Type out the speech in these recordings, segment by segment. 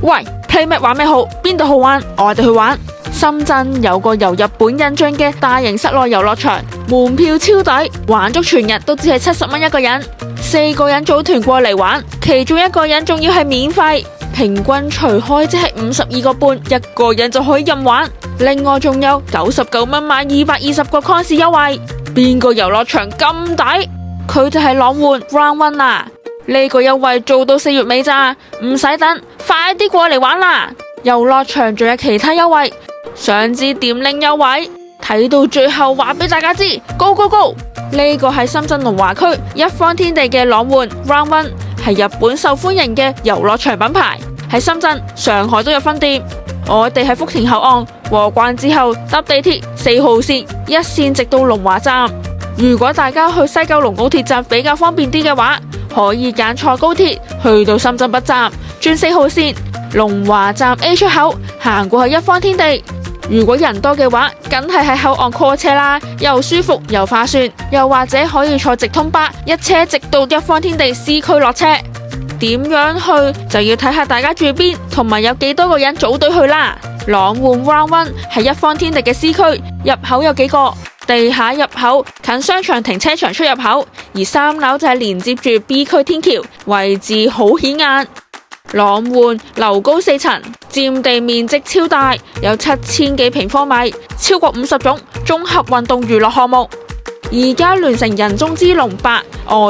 喂，Playmade 玩咩好？邊度好玩？我哋去玩。深圳有個由日本引進嘅大型室內遊樂場，門票超抵，玩足全日都只係70蚊一個人，4個人組團過嚟玩，其中1個人仲要係免費，平均除開即係52個半，一個人就可以任玩。另外仲有99蚊買220個 coins 優惠，邊個遊樂場咁抵？佢就係朗煥 Round One 啦。呢個優惠做到4月尾咋，唔使等，快啲過嚟玩啦！遊樂場仲有其他優惠，想知點拎優惠？睇到最後話俾大家知 ，Go Go Go！ 呢個係深圳龍華區一方天地嘅朗煥 Round One， 係日本受歡迎嘅遊樂場品牌，喺深圳、上海都有分店。我哋喺福田口岸過關之後搭地鐵4號線一線直到龍華站。如果大家去西九龍高鐵站比較方便啲嘅話，可以揀坐高鐵去到深圳北站，轉4號線龍華站 A 出口行過去一方天地。如果人多嘅話，梗係喺口岸 call 車啦，又舒服又划算。又或者可以坐直通巴，一車直到一方天地 C 區落車。點樣去就要睇下大家住邊，同埋有幾多個人組隊去啦。朗煥 Round One 係一方天地嘅 C 區，入口有幾個，地下入口近商場停車場出入口，而3樓就係連接住 B 區天橋，位置好顯眼。朗煥樓高4層，佔地面積超大，有7000幾平方米，超過50種綜合運動娛樂項目。而家聯成人中之龍8外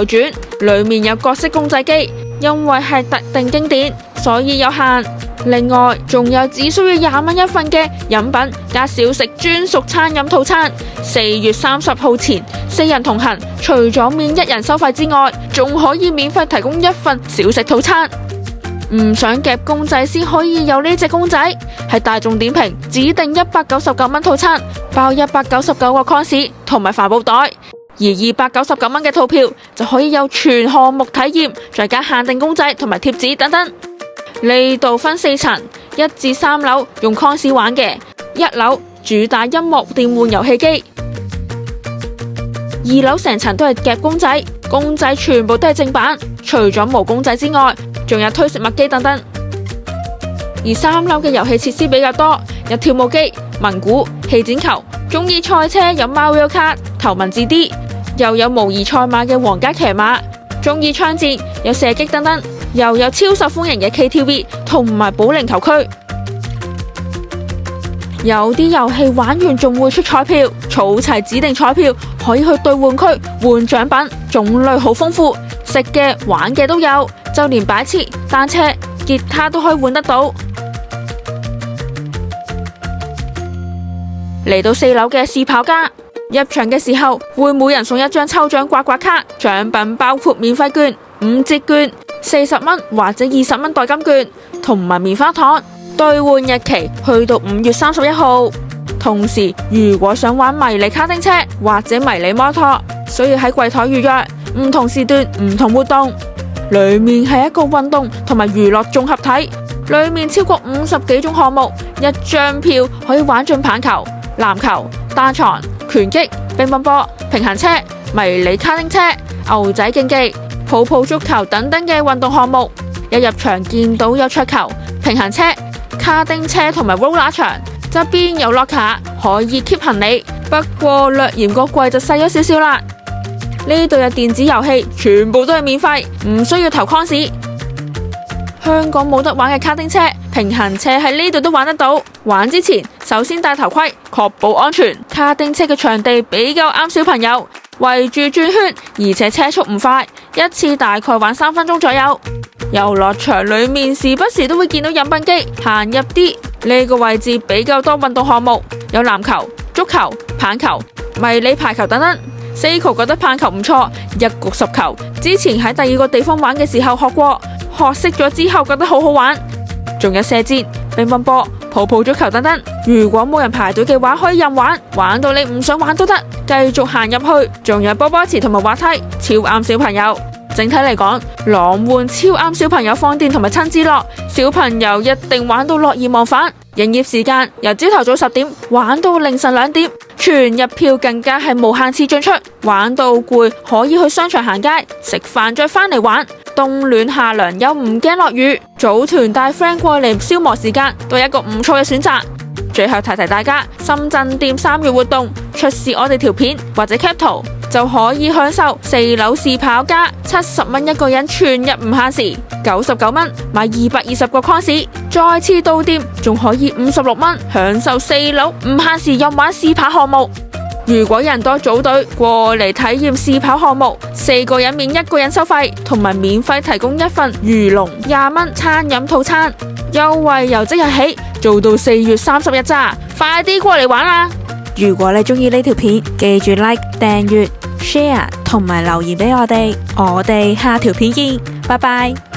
傳，裏面有各式公仔機，因為係特定經典，所以有限。另外仲有只需要20蚊一份嘅飲品加小食專屬餐飲套餐，4月30號前4人同行，除咗免1人收費之外，仲可以免費提供1份小食套餐。唔想夾公仔先可以有呢隻公仔，係大眾點評指定199蚊套餐，包199個 coins 同埋帆布袋，而299蚊嘅套票就可以有全項目體驗，再加限定公仔同埋貼紙等等。呢度分4層，1至3樓用 coins 玩嘅，1樓主打音樂電玩遊戲機，2樓成層都係夾公仔，公仔全部都係正版，除咗毛公仔之外，仲有推食物機等等。而3樓嘅遊戲設施比較多，有跳舞機、文鼓、氣剪球，中意賽車有 Mario Kart、頭文字 D， 又有模擬賽馬嘅皇家騎馬，中意槍戰有射擊等等，又有超受歡迎嘅 KTV 同埋保齡球區。有啲遊戲玩完仲會出彩票，儲齊指定彩票可以去兌換區換獎品，種類好豐富，食嘅玩嘅都有，就連擺設、單車、吉他都可以換得到。嚟到4樓嘅試跑家，入場嘅時候會每人送1張抽獎刮刮卡，獎品包括免費券、5折券、40蚊或者20蚊代金券同埋棉花糖，兌換日期去到5月31號。同時如果想玩迷你卡丁車或者迷你摩托，需要喺櫃台預約，唔同時段唔同活動。裏面係一個運動同埋娛樂綜合體，裏面超過50幾種項目，1張票可以玩盡棒球、籃球、單床、拳擊、乒乓波、平衡車、迷你卡丁車、牛仔競技、泡泡足球等等嘅運動項目。一入場見到有桌球、平衡車、卡丁車同埋 roller 場，側邊有 locker 可以 keep 行李，不過略嫌個櫃就細咗少少啦。呢度有電子遊戲，全部都係免費，唔需要投 coins。香港冇得玩嘅卡丁車、平衡車喺呢度都玩得到。玩之前首先戴頭盔，確保安全。卡丁車嘅場地比較啱小朋友，圍住轉圈，而且車速唔快，一次大概玩3分鐘左右。遊樂場裏面時不時都會見到飲品機，行入啲呢個位置比較多運動項目，有籃球、足球、棒球、迷你排球等等。Seiko 覺得棒球唔錯，一局10球。之前喺第2個地方玩嘅時候學過，學識咗之後覺得好好玩。仲有射箭、乒乓波、泡泡足球等等。如果冇人排隊嘅話，可以任玩，玩到你唔想玩都得，繼續行入去。仲有波波池同埋滑梯，超啱小朋友。整體嚟講，朗煥超啱小朋友放電同埋親子樂，小朋友一定玩到樂而忘返。營業時間由朝頭早10點玩到凌晨2點，全日票更加係無限次進出，玩到攰可以去商場行街食飯再返嚟玩。冬暖夏涼又唔驚落雨，組團帶 friend 過嚟消磨時間，都係一個唔錯嘅選擇。最後提提大家，深圳店3月活動，出示我哋條片或者 cap 圖就可以享受4樓試跑加70蚊一個人全日唔限時，99蚊買220個 coins，再次到店仲可以56蚊享受4樓唔限時任玩試跑項目。如果人多組隊過嚟體驗試跑項目，4個人免1個人收費，同埋免費提供一份魚龍20蚊餐飲套餐，優惠由即日起做到4月30日咋，快啲過嚟玩啦！如果你中意呢條片，記住 like、訂閱、share 同埋留言俾我哋下條片見，拜拜。